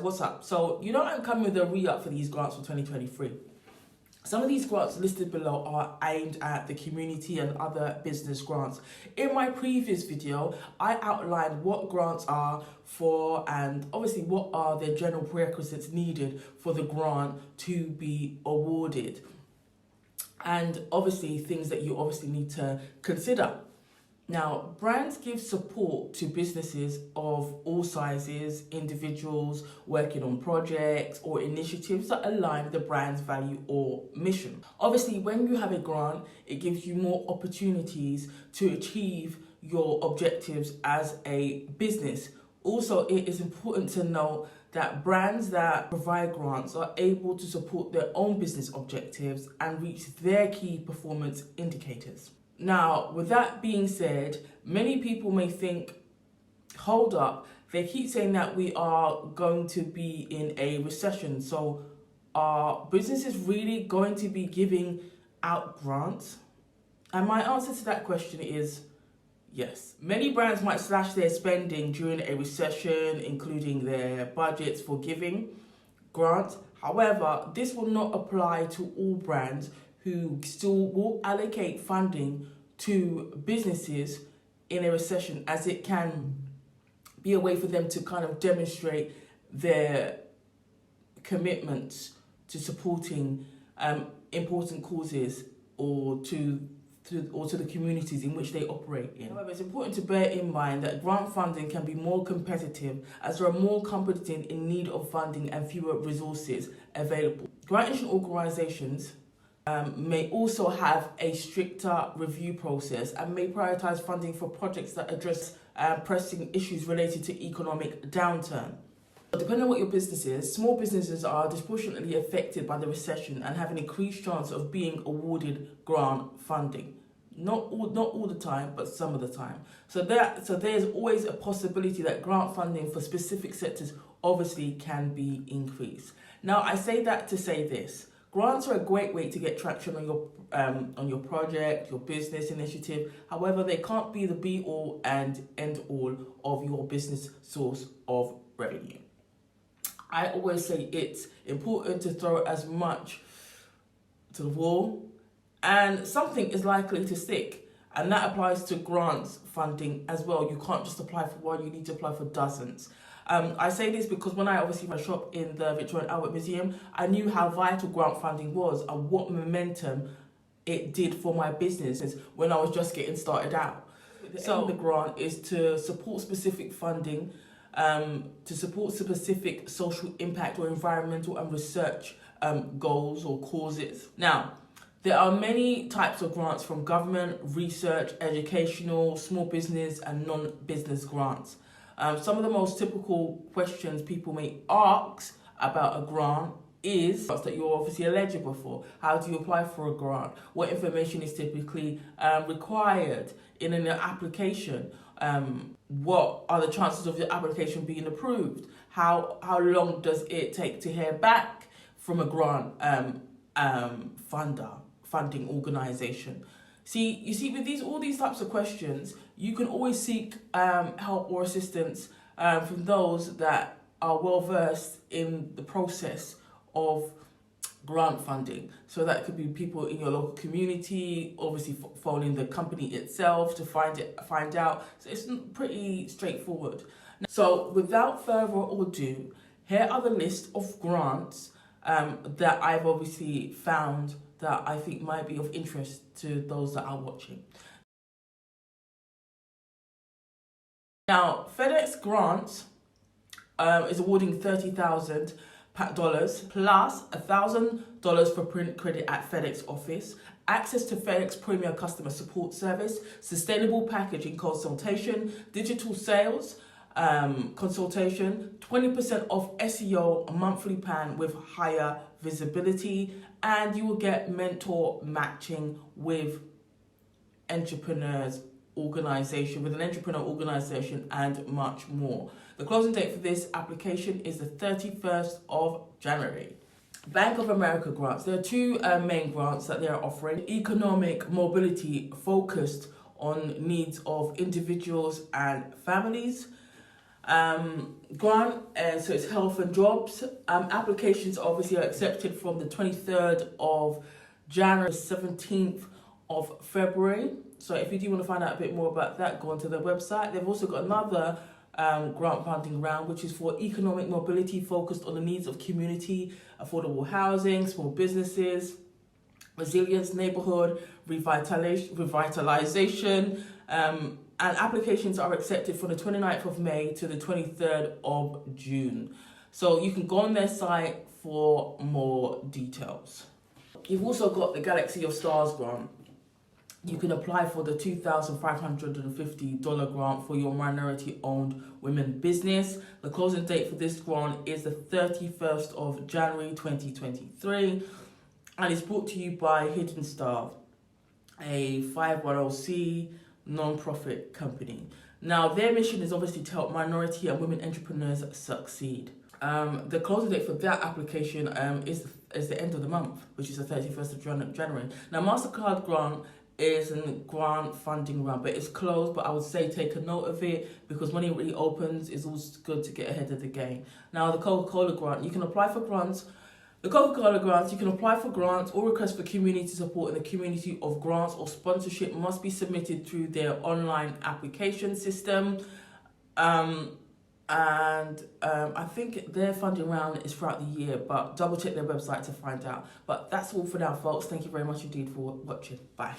What's up? So, I'm coming with a re-up for these grants for 2023. Some of these grants listed below are aimed at the community and other business grants. In my previous video, I outlined what grants are for and obviously what are the general prerequisites needed for the grant to be awarded. And obviously things that you obviously need to consider. Now, brands give support to businesses of all sizes, individuals working on projects or initiatives that align with the brand's value or mission. Obviously, when you have a grant, it gives you more opportunities to achieve your objectives as a business. Also, it is important to note that brands that provide grants are able to support their own business objectives and reach their key performance indicators. Now, with that being said, many people may think, hold up, they keep saying that we are going to be in a recession. So are businesses really going to be giving out grants? And my answer to that question is yes. Many brands might slash their spending during a recession, including their budgets for giving grants. However, this will not apply to all brands who still will allocate funding to businesses in a recession, as it can be a way for them to kind of demonstrate their commitments to supporting important causes or to the communities in which they operate in. However, it's important to bear in mind that grant funding can be more competitive as there are more companies in need of funding and fewer resources available. Grant organisations may also have a stricter review process and may prioritise funding for projects that address pressing issues related to economic downturn. Depending on what your business is, small businesses are disproportionately affected by the recession and have an increased chance of being awarded grant funding. Not all the time, but some of the time. So there's always a possibility that grant funding for specific sectors obviously can be increased. Now, I say that to say this. Grants are a great way to get traction on your project, your business initiative. However, they can't be the be-all and end-all of your business source of revenue. I always say it's important to throw as much to the wall, and something is likely to stick. And that applies to grants funding as well. You can't just apply for one, you need to apply for dozens. I say this because when I obviously my shop in the Victoria and Albert Museum, I knew how vital grant funding was and what momentum it did for my business when I was just getting started out. So the grant is to support specific funding, to support specific social impact or environmental and research goals or causes. Now, there are many types of grants, from government, research, educational, small business and non-business grants. Some of the most typical questions people may ask about a grant is that you're obviously eligible for. How do you apply for a grant? What information is typically required in an application? What are the chances of your application being approved? How long does it take to hear back from a grant funding organisation? You see, with all these types of questions, you can always seek help or assistance from those that are well versed in the process of grant funding. So that could be people in your local community, obviously phoning the company itself to find out. So it's pretty straightforward. So without further ado, here are the list of grants that I've obviously found that I think might be of interest to those that are watching. Now, FedEx Grants is awarding $30,000 plus $1,000 for print credit at FedEx office, access to FedEx Premier Customer Support Service, sustainable packaging consultation, digital sales consultation, 20% off SEO monthly plan with higher visibility, and you will get mentor matching with an entrepreneur organization and much more. The closing date for this application is the 31st of January. Bank of America grants. There are two main grants that they are offering. Economic mobility focused on needs of individuals and families. Grant, so it's health and jobs. Applications obviously are accepted from the 23rd of January, 17th of February. So if you do want to find out a bit more about that, go onto their website. They've also got another grant funding round, which is for economic mobility focused on the needs of community, affordable housing, small businesses, resilience, neighborhood, revitalization, and applications are accepted from the 29th of May to the 23rd of June. So you can go on their site for more details. You've also got the Galaxy of Stars grant. You can apply for the $2,550 grant for your minority-owned women business. The closing date for this grant is the 31st of January 2023, and it's brought to you by Hidden Star, a 510c non-profit company. Now, their mission is obviously to help minority and women entrepreneurs succeed. The closing date for that application is the end of the month, which is the 31st of January. Now, MasterCard grant is a grant funding round, but it's closed. But I would say take a note of it, because when it reopens, it's always good to get ahead of the game. Now, the Coca-Cola grant, you can apply for grants. The Coca-Cola grants, you can apply for grants or request for community support in the community of grants or sponsorship must be submitted through their online application system. I think their funding round is throughout the year, but double check their website to find out. But that's all for now, folks. Thank you very much indeed for watching. Bye.